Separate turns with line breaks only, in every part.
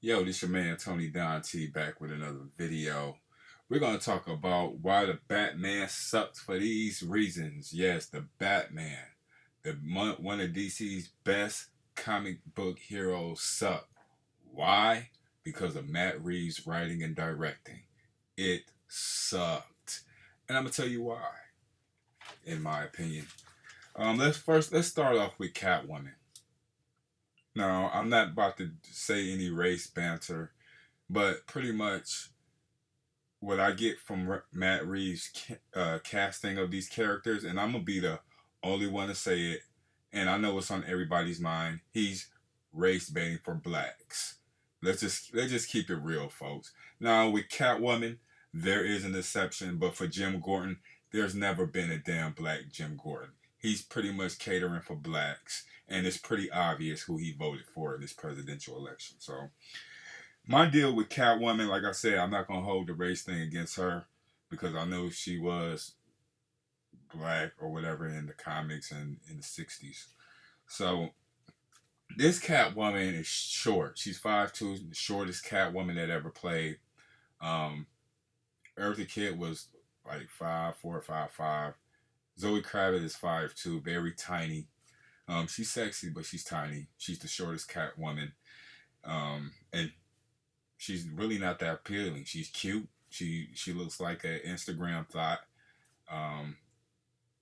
Yo, this your man Tony Don T back with another video. We're gonna talk about why the Batman sucks for these reasons. Yes, the Batman, one of DC's best comic book heroes, suck. Why? Because of Matt Reeves' writing and directing. It sucked, and I'm gonna tell you why. In my opinion, let's start off with Catwoman. Now, I'm not about to say any race banter, but pretty much what I get from Matt Reeves' casting of these characters, and I'm gonna be the only one to say it, and I know it's on everybody's mind. He's race baiting for blacks. Let's just keep it real, folks. Now with Catwoman, there is an exception, but for Jim Gordon, there's never been a damn black Jim Gordon. He's pretty much catering for blacks, and it's pretty obvious who he voted for in this presidential election. So my deal with Catwoman, like I said, I'm not gonna hold the race thing against her because I know she was black or whatever in the comics and in the '60s. So this Catwoman is short. She's 5'2", the shortest Catwoman that ever played. Um, Eartha Kitt was like 5'4", 5'5". Zoe Kravitz is 5'2", very tiny. She's sexy, but she's tiny. She's the shortest Catwoman. And she's really not that appealing. She's cute. She looks like an Instagram thought. Um,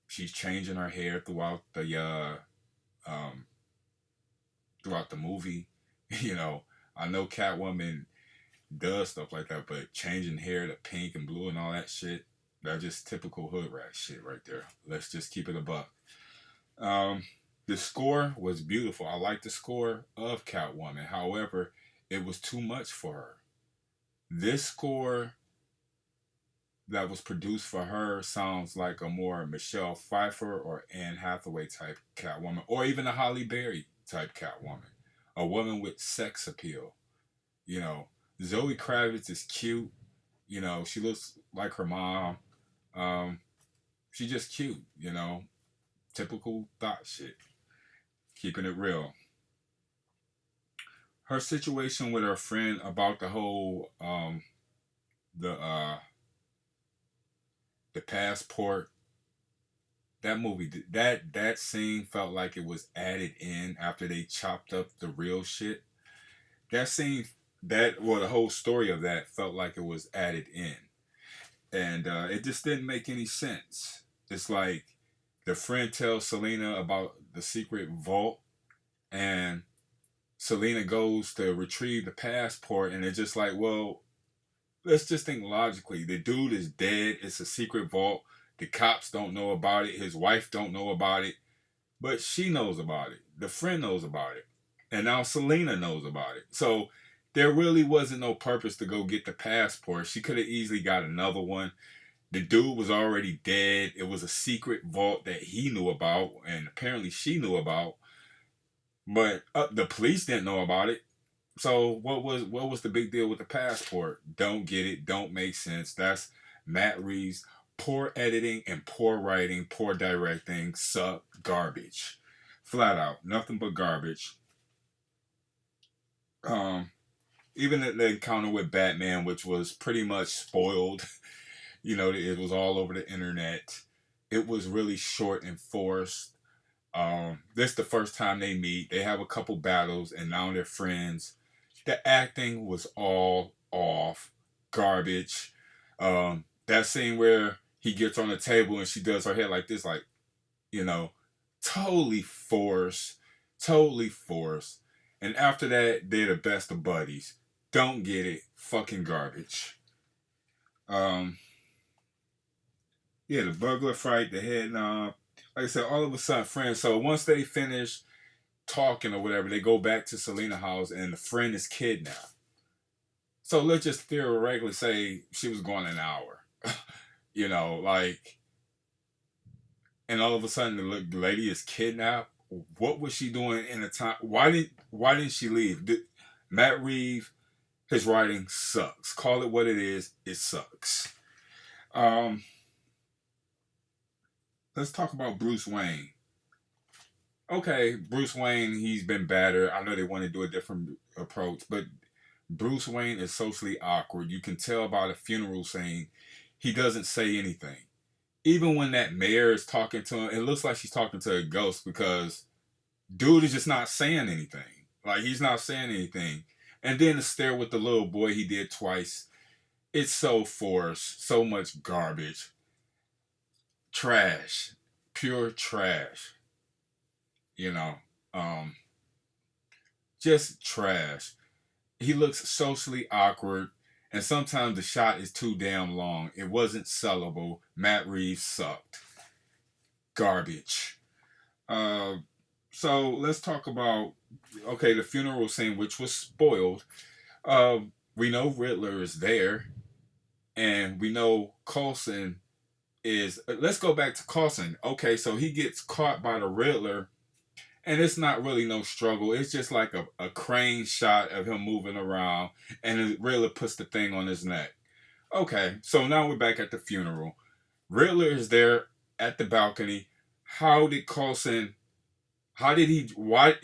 she's changing her hair um, throughout the movie. You know, I know Catwoman does stuff like that, but changing hair to pink and blue and all that shit, that's just typical hood rat shit right there. Let's just keep it a buck. Um, the score was beautiful. I like the score of Catwoman. However, it was too much for her. This score that was produced for her sounds like a more Michelle Pfeiffer or Anne Hathaway type Catwoman, or even a Holly Berry type Catwoman, a woman with sex appeal. You know, Zoe Kravitz is cute. You know, she looks like her mom. Um, she's just cute. You know, typical thought shit. Keeping it real. Her situation with her friend about the whole the uh the passport, that movie, that scene felt like it was added in after they chopped up the real shit. That scene, the whole story of that felt like it was added in, and it just didn't make any sense. It's like the friend tells Selena about the secret vault, and Selena goes to retrieve the passport, and it's just like, well, let's just think logically. The dude is dead. It's a secret vault. The cops don't know about it. His wife don't know about it. But she knows about it. The friend knows about it. And now Selena knows about it. So there really wasn't no purpose to go get the passport. She could have easily got another one. The dude was already dead. It was a secret vault that he knew about, and apparently she knew about. But the police didn't know about it. So what was the big deal with the passport? Don't get it. Don't make sense. That's Matt Reeves. Poor editing and poor writing, poor directing, suck, garbage, flat out, nothing but garbage. Um, Even the encounter with Batman, which was pretty much spoiled. You know, it was all over the internet. It was really short and forced. This is the first time they meet. They have a couple battles, and now they're friends. The acting was all off, garbage. That scene where he gets on the table and she does her head like this, like, you know, totally forced, totally forced. And after that, they're the best of buddies. Don't get it, fucking garbage. Um, yeah, the burglar fight, the head knob. Like I said, all of a sudden, friends. So once they finish talking or whatever, they go back to Selena house and the friend is kidnapped. So let's just theoretically say she was gone an hour. You know, like, and all of a sudden the lady is kidnapped. What was she doing in the time? Why didn't she leave? Matt Reeves, his writing sucks. Call it what it is. It sucks. Um, let's talk about Bruce Wayne. Okay, Bruce Wayne, he's been battered. I know they want to do a different approach, but Bruce Wayne is socially awkward. You can tell by the funeral scene, he doesn't say anything. Even when that mayor is talking to him, it looks like she's talking to a ghost because dude is just not saying anything. Like he's not saying anything. And then the stare with the little boy he did twice. It's so forced, so much garbage. Trash. Pure trash. You know. Um just trash. He looks socially awkward, and sometimes the shot is too damn long. It wasn't sellable. Matt Reeves sucked. Garbage. Uh, so let's talk about the funeral scene, which was spoiled. Uh, we know Riddler is there, and we know Coulson is. Let's go back to Coulson. Okay, so he gets caught by the Riddler, and it's not really no struggle. It's just like a crane shot of him moving around, and it really puts the thing on his neck. Okay, so now we're back at the funeral. Riddler is there at the balcony. How did Coulson? How did he? Why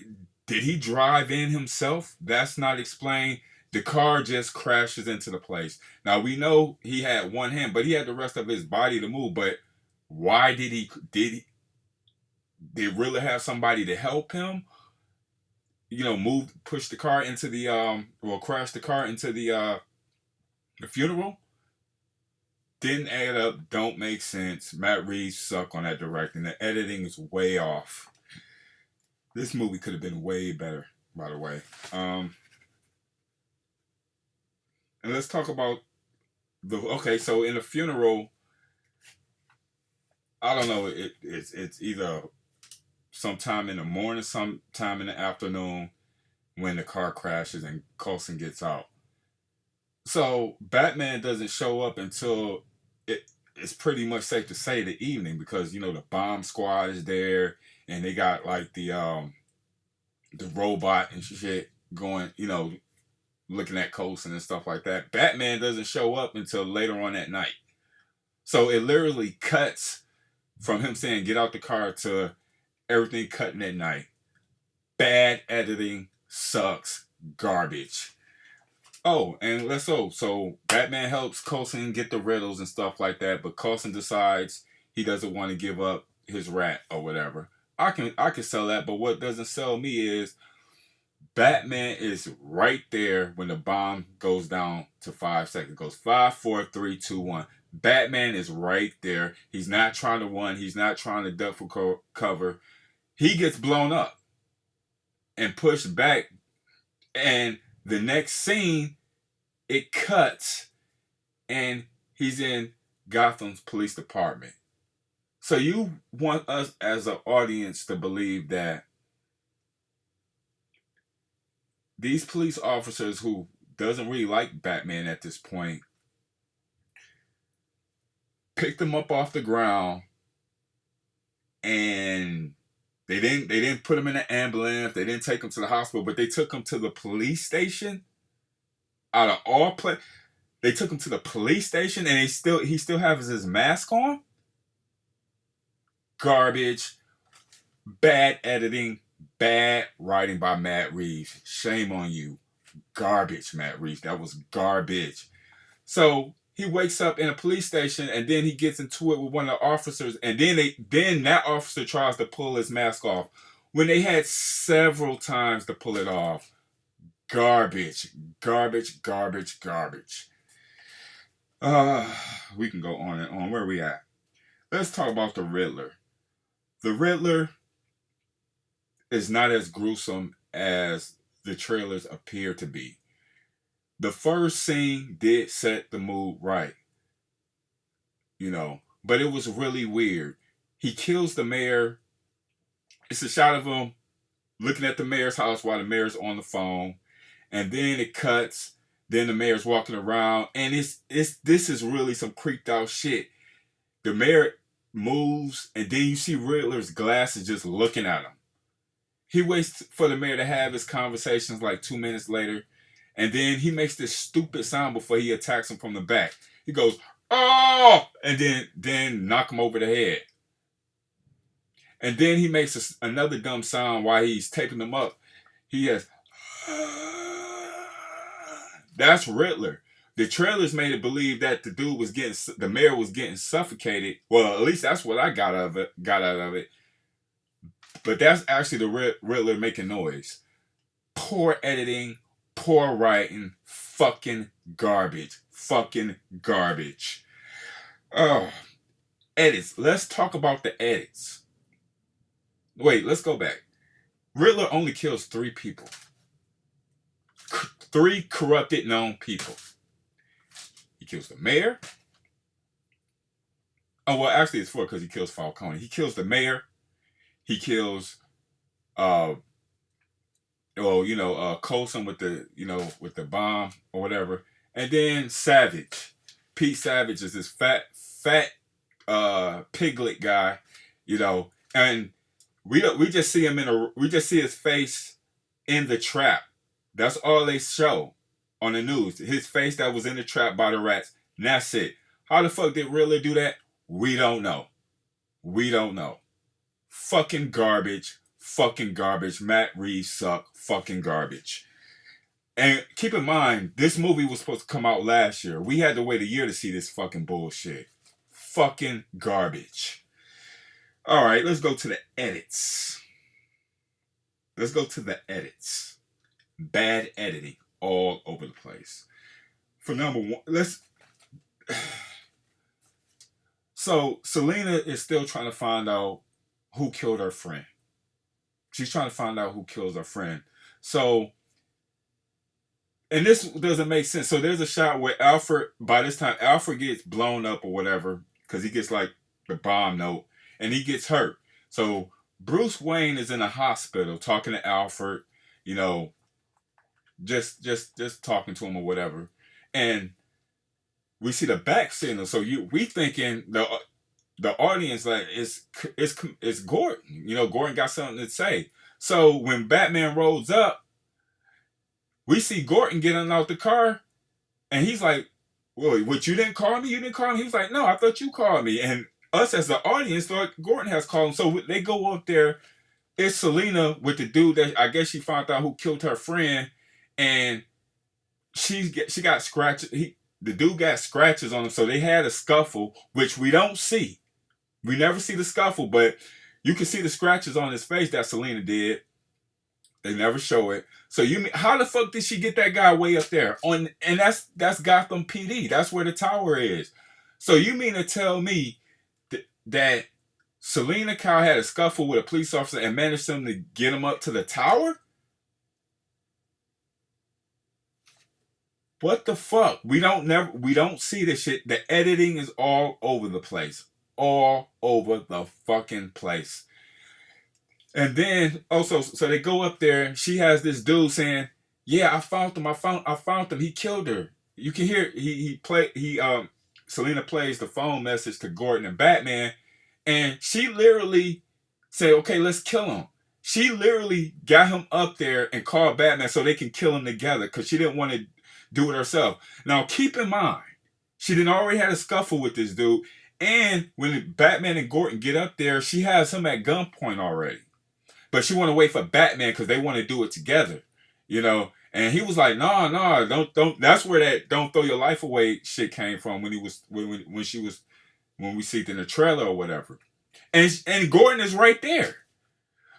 did he drive in himself? That's not explained. The car just crashes into the place. Now we know he had one hand, but he had the rest of his body to move. But why did Riddler have somebody to help him? Push the car into the or crash the car into the funeral. Didn't add up. Don't make sense. Matt Reeves suck on that directing. The editing is way off. This movie could have been way better, by the way. And let's talk about so in the funeral, I don't know. It's either sometime in the morning, sometime in the afternoon when the car crashes and Coulson gets out. So Batman doesn't show up until it's pretty much safe to say the evening because the bomb squad is there and they got like the robot and shit going, looking at Coulson and stuff like that. Batman doesn't show up until later on that night. So it literally cuts from him saying get out the car to everything cutting at night. Bad editing, sucks, garbage. Oh, and so Batman helps Coulson get the riddles and stuff like that, but Coulson decides he doesn't want to give up his rat or whatever. I can sell that, but what doesn't sell me is Batman is right there when the bomb goes down to 5 seconds. It goes 5, 4, 3, 2, 1. Batman is right there. He's not trying to run. He's not trying to duck for cover. He gets blown up and pushed back. And the next scene, it cuts and he's in Gotham's police department. So you want us as an audience to believe that these police officers who doesn't really like Batman at this point picked him up off the ground and they didn't put him in an ambulance, they didn't take him to the hospital, but they took him to the police station. Out of all they took him to the police station and he still has his mask on. Garbage, bad editing, bad writing by Matt Reeves. Shame on you. Garbage, Matt Reeves. That was garbage. So he wakes up in a police station and then he gets into it with one of the officers and then that officer tries to pull his mask off when they had several times to pull it off. Garbage, garbage, garbage, garbage. We can go on and on. Where are we at? Let's talk about the Riddler. The Riddler is not as gruesome as the trailers appear to be. The first scene did set the mood right, but it was really weird. He kills the mayor. It's a shot of him looking at the mayor's house while the mayor's on the phone, and then it cuts. Then the mayor's walking around, and this is really some creeped out shit. The mayor moves, and then you see Riddler's glasses just looking at him. He waits for the mayor to have his conversations like 2 minutes later, and then he makes this stupid sound before he attacks him from the back. He goes, "Oh!" and then knock him over the head. And then he makes another dumb sound while he's taping them up. He has, That's Riddler. The trailers made it believe that the mayor was getting suffocated. Well, at least that's what I got out of it. But that's actually the Riddler making noise. Poor editing, poor writing, fucking garbage. Fucking garbage. Oh, edits. Let's talk about the edits. Wait, let's go back. Riddler only kills 3 people. 3 corrupted known people. He kills the mayor. Oh, well, actually it's 4 because he kills Falcone. He kills the mayor. He kills Coulson with the bomb or whatever. And then Savage. Pete Savage is this fat piglet guy, and we just see him we just see his face in the trap. That's all they show on the news. His face that was in the trap by the rats. And that's it. How the fuck did Riddler do that? We don't know. We don't know. Fucking garbage. Fucking garbage. Matt Reeves suck. Fucking garbage. And keep in mind, this movie was supposed to come out last year. We had to wait a year to see this fucking bullshit. Fucking garbage. Alright, let's go to the edits. Bad editing all over the place. For number 1, So, Selena is still trying to find out who killed her friend. She's trying to find out who kills her friend. So, and this doesn't make sense. So there's a shot where by this time, Alfred gets blown up or whatever, because he gets like the bomb note, and he gets hurt. So Bruce Wayne is in a hospital talking to Alfred, just talking to him or whatever. And we see the back signal. So we thinking the audience like it's Gordon. Gordon got something to say. So when Batman rolls up, we see Gordon getting out the car, and he's like, "Well, what, you didn't call me? You didn't call me?" He was like, "No, I thought you called me." And us as the audience thought Gordon has called him. So they go up there. It's Selena with the dude that I guess she found out who killed her friend, and she got scratches. The dude got scratches on him, so they had a scuffle, which we don't see. We never see the scuffle, but you can see the scratches on his face that Selena did. They never show it. So how the fuck did she get that guy way up there? And that's Gotham PD. That's where the tower is. So you mean to tell me that Selena Kyle had a scuffle with a police officer and managed him to get him up to the tower? What the fuck? We don't see this shit. The editing is all over the place. All over the fucking place. And then also, so they go up there. She has this dude saying, "Yeah, I found him. He killed her." You can hear Selena plays the phone message to Gordon and Batman, and she literally said, "Okay, let's kill him." She literally got him up there and called Batman so they can kill him together because she didn't want to do it herself. Now, keep in mind, she didn't already had a scuffle with this dude, and when Batman and Gordon get up there, she has him at gunpoint already. But she want to wait for Batman because they want to do it together, And he was like, "No, don't." That's where that "don't throw your life away" shit came from when we see it in the trailer or whatever. And Gordon is right there.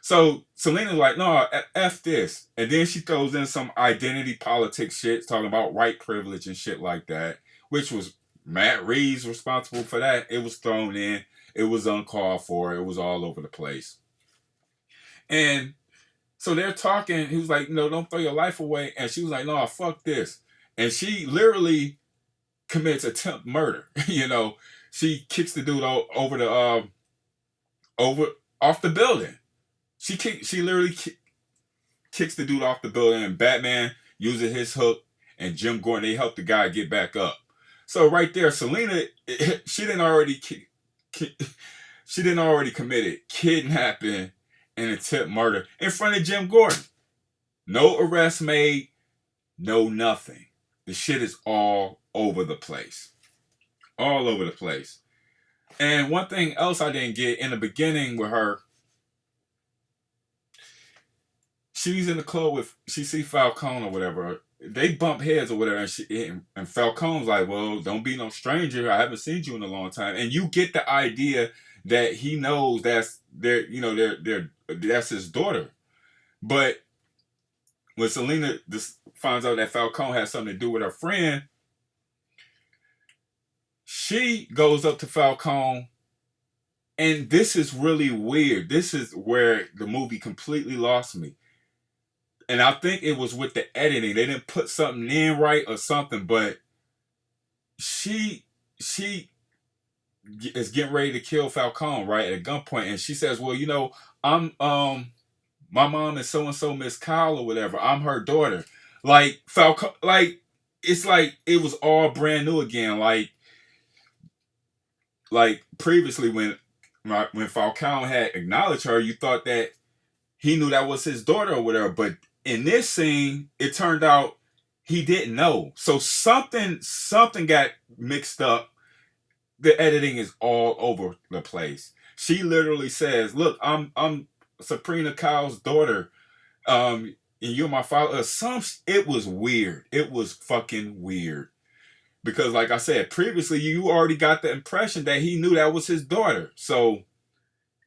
So Selena's like, "No, F this." And then she throws in some identity politics shit, talking about white privilege and shit like that, which was Matt Reeves responsible for that. It was thrown in. It was uncalled for. It was all over the place. And so they're talking. He was like, "No, don't throw your life away." And she was like, "No, fuck this." And she literally commits attempt murder. She kicks the dude off the building. She literally kicks the dude off the building, and Batman uses his hook, and Jim Gordon, they help the guy get back up. So right there, Selena, she didn't already committed kidnapping and attempt murder in front of Jim Gordon. No arrest made, no nothing. The shit is all over the place. All over the place. And one thing else I didn't get in the beginning with her, she's in the club she see Falcone or whatever. they bump heads or whatever, and Falcone's like, well, don't be no stranger. I haven't seen you in a long time, and you get the idea that he knows that's their, that's his daughter. But when Selena just finds out that Falcone has something to do with her friend, she goes up to Falcone, and this is really weird. This is where the movie completely lost me. And I think it was with the editing. They didn't put something in right or something, but she is getting ready to kill Falcone, right, at a gunpoint, and she says, well, I'm my mom is so and so Miss Kyle or whatever. I'm her daughter. Like Falcone, like it's like it was all brand new again. Like previously when Falcone had acknowledged her, you thought that he knew that was his daughter or whatever. But in this scene, it turned out he didn't know. So something got mixed up. The editing is all over the place. She literally says, "Look, I'm Sabrina Kyle's daughter. And you're my father." It was weird. It was fucking weird. Because like I said, previously you already got the impression that he knew that was his daughter. So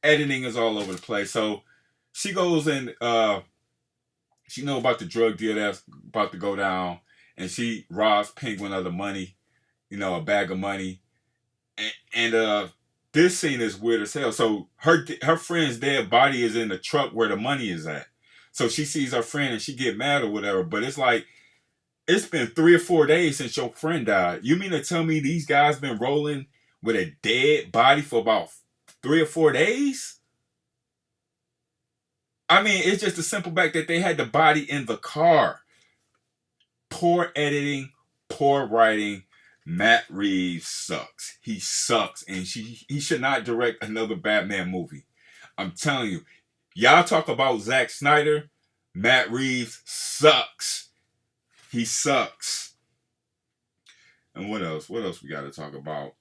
editing is all over the place. So she goes and she know about the drug deal that's about to go down, and she robs Penguin of the money, a bag of money. And this scene is weird as hell. So her friend's dead body is in the truck where the money is at. So she sees her friend and she get mad or whatever. But it's like, it's been 3 or 4 days since your friend died. You mean to tell me these guys been rolling with a dead body for about 3 or 4 days? I mean, it's just a simple fact that they had the body in the car. Poor editing, poor writing. Matt Reeves sucks. He sucks, and he should not direct another Batman movie. I'm telling you. Y'all talk about Zack Snyder. Matt Reeves sucks. He sucks. And what else? What else we got to talk about?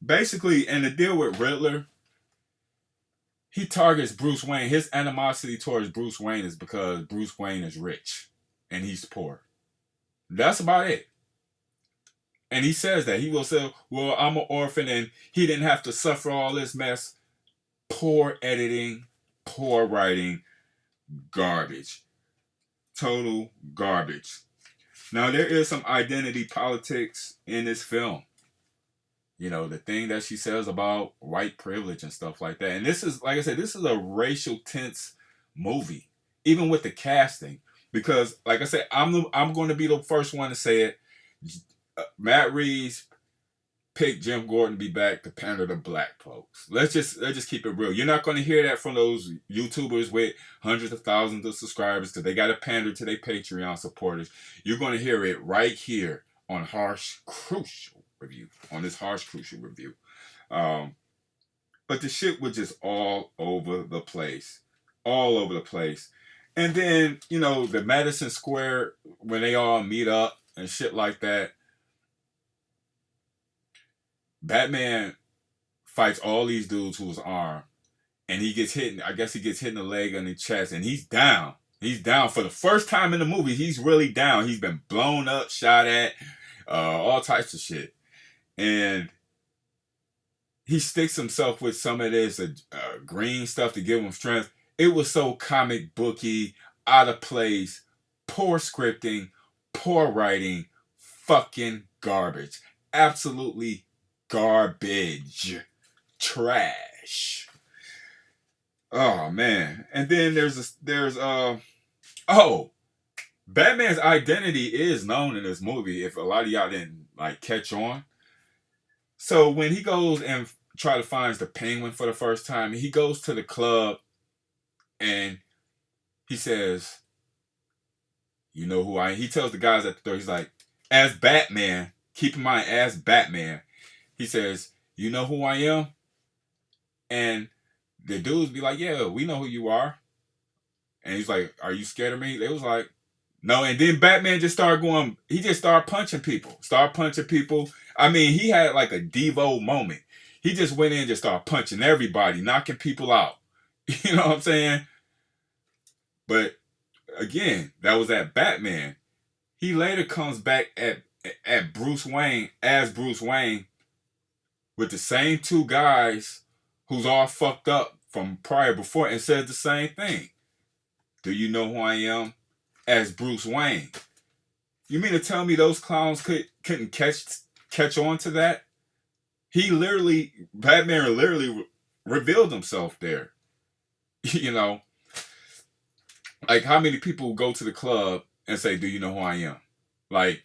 Basically, in the deal with Riddler, he targets Bruce Wayne. His animosity towards Bruce Wayne is because Bruce Wayne is rich and he's poor. That's about it. And he says that. He will say, well, I'm an orphan and he didn't have to suffer all this mess. Poor editing, poor writing, garbage. Total garbage. Now, there is some identity politics in this film. The thing that she says about white privilege and stuff like that. And this is, like I said, this is a racial tense movie, even with the casting. Because, like I said, I'm going to be the first one to say it. Matt Reeves picked Jim Gordon to be back to pander to black folks. Let's just keep it real. You're not going to hear that from those YouTubers with hundreds of thousands of subscribers because they got to pander to their Patreon supporters. You're going to hear it right here on Harsh Crucial Review. On this Harsh Crucial Review. But the shit was just all over the place. All over the place. And then, the Madison Square, when they all meet up and shit like that, Batman fights all these dudes who was armed, and he gets hit. I guess he gets hit in the leg and the chest, and he's down. He's down for the first time in the movie. He's really down. He's been blown up, shot at, all types of shit, and he sticks himself with some of this green stuff to give him strength. It was so comic booky, out of place, poor scripting, poor writing, fucking garbage, absolutely. Garbage. Trash. Oh man. And then Batman's identity is known in this movie, if a lot of y'all didn't catch on. So when he goes and try to find the Penguin for the first time, he goes to the club and he says, "You know who I am?" He tells the guys at the door, he's like, "As Batman, keep in mind, as Batman." He says, "You know who I am?" And the dudes be like, "Yeah, we know who you are." And he's like, "Are you scared of me?" They was like, "No." And then Batman just started punching people. I mean, he had like a Devo moment. He just went in and just started punching everybody, knocking people out. You know what I'm saying? But again, that was that Batman. He later comes back at Bruce Wayne as Bruce Wayne with the same two guys who's all fucked up from prior before and says the same thing. Do you know who I am? As Bruce Wayne. You mean to tell me those clowns couldn't catch on to that? Batman literally revealed himself there. You know, like how many people go to the club and say, "Do you know who I am?" Like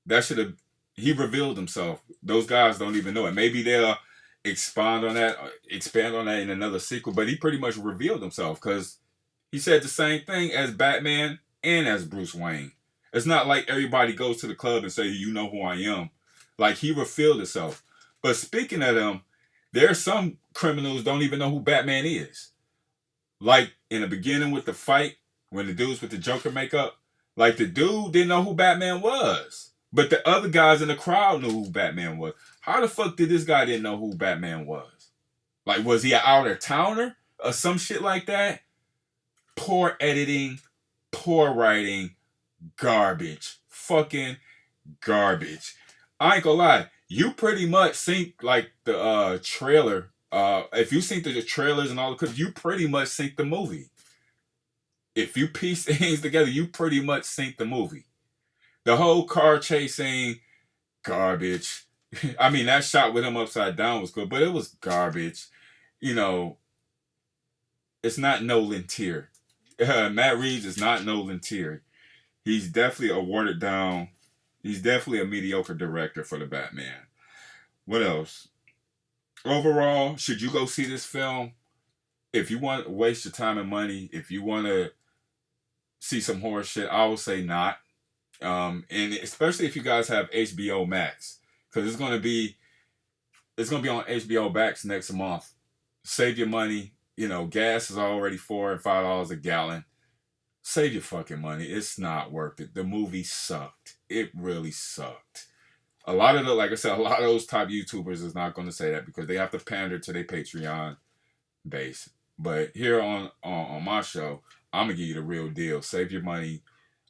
that should have. He revealed himself. Those guys don't even know it. Maybe they'll expand on that in another sequel. But he pretty much revealed himself because he said the same thing as Batman and as Bruce Wayne. It's not like everybody goes to the club and say, "You know who I am." Like he revealed himself. But speaking of them, there are some criminals don't even know who Batman is. Like in the beginning with the fight, when the dudes with the Joker makeup, like the dude didn't know who Batman was. But the other guys in the crowd knew who Batman was. How the fuck did this guy didn't know who Batman was? Like, was he an out-of-towner or some shit like that? Poor editing, poor writing, garbage. Fucking garbage. I ain't gonna lie. You pretty much sync like the trailer. If you sync the trailers and all the clips, you pretty much sync the movie. If you piece things together, you pretty much sync the movie. The whole car chase scene, garbage. I mean, that shot with him upside down was good, but it was garbage. You know, it's not Nolan tier. Matt Reeves is not Nolan tier. He's definitely a watered down. He's definitely a mediocre director for the Batman. What else? Overall, should you go see this film? If you want to waste your time and money, if you want to see some horror shit, I would say not. And especially if you guys have HBO Max, because it's gonna be on HBO Max next month. Save your money. You know, gas is already $4 and $5 a gallon. Save your fucking money. It's not worth it. The movie sucked. It really sucked. Like I said, a lot of those top YouTubers is not going to say that because they have to pander to their Patreon base. But here on my show, I'm gonna give you the real deal. Save your money.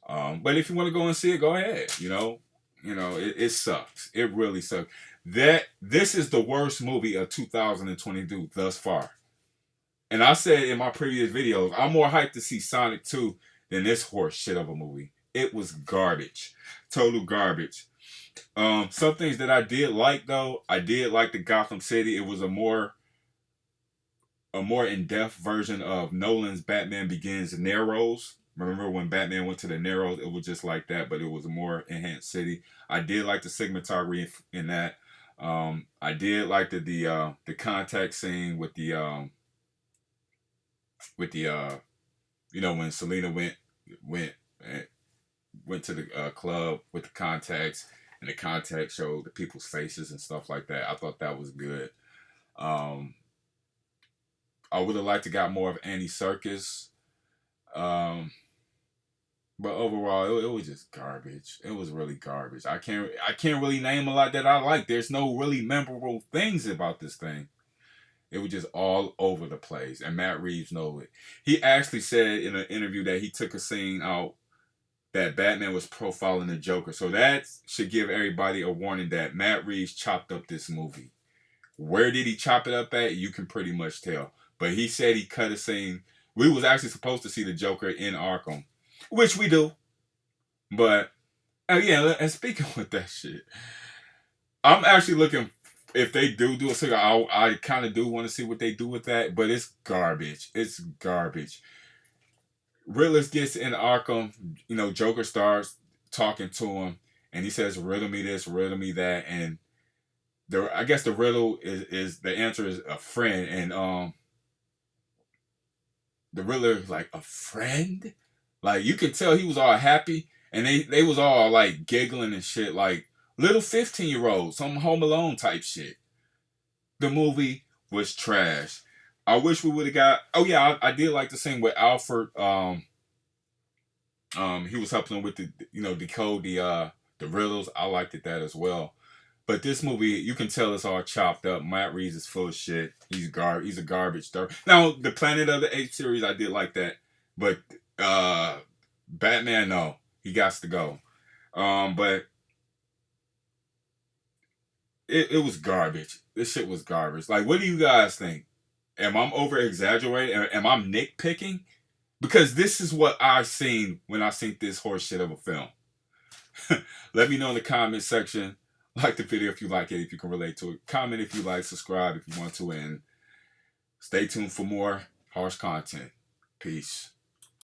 But if you want to go and see it, go ahead. It sucks. It really sucks. This is the worst movie of 2022 thus far. And I said in my previous videos, I'm more hyped to see Sonic 2 than this horse shit of a movie. It was garbage. Total garbage. Some things that I did like though, I did like the Gotham City. It was a more in-depth version of Nolan's Batman Begins Narrows. Remember when Batman went to the Narrows? It was just like that, but it was a more enhanced city. I did like the cinematography in that. I did like the contact scene with the when Selena went to the club with the contacts, and the contacts showed the people's faces and stuff like that. I thought that was good. I would have liked to got more of Andy Serkis. But overall, it was just garbage. It was really garbage. I can't really name a lot that I like. There's no really memorable things about this thing. It was just all over the place. And Matt Reeves knows it. He actually said in an interview that he took a scene out that Batman was profiling the Joker. So that should give everybody a warning that Matt Reeves chopped up this movie. Where did he chop it up at? You can pretty much tell. But he said he cut a scene. We was actually supposed to see the Joker in Arkham, which we do. But, and speaking with that shit, I'm actually looking, if they do a cigar, I kind of do want to see what they do with that, but it's garbage. It's garbage. Riddler gets in Arkham, Joker starts talking to him, and he says, riddle me this, riddle me that, and I guess the riddle is the answer is a friend, and the Riddler is like, a friend? Like, you could tell he was all happy, and they was all like giggling and shit, like little 15-year-olds, some Home Alone type shit. The movie was trash. I wish we would have got. Oh yeah, I did like the scene with Alfred. He was helping him with the decode the riddles. I liked that as well. But this movie, you can tell it's all chopped up. Matt Reeves is full of shit. He's a garbage star. Now the Planet of the Apes series, I did like that, but Batman, no, he got to go. But it was garbage. This shit was garbage. Like, what do you guys think? Am I over exaggerating? Am I nitpicking? Because this is what I seen when I seen this horse shit of a film. Let me know in the comment section. Like the video if you like it, if you can relate to it. Comment if you like, subscribe if you want to, and stay tuned for more harsh content. Peace.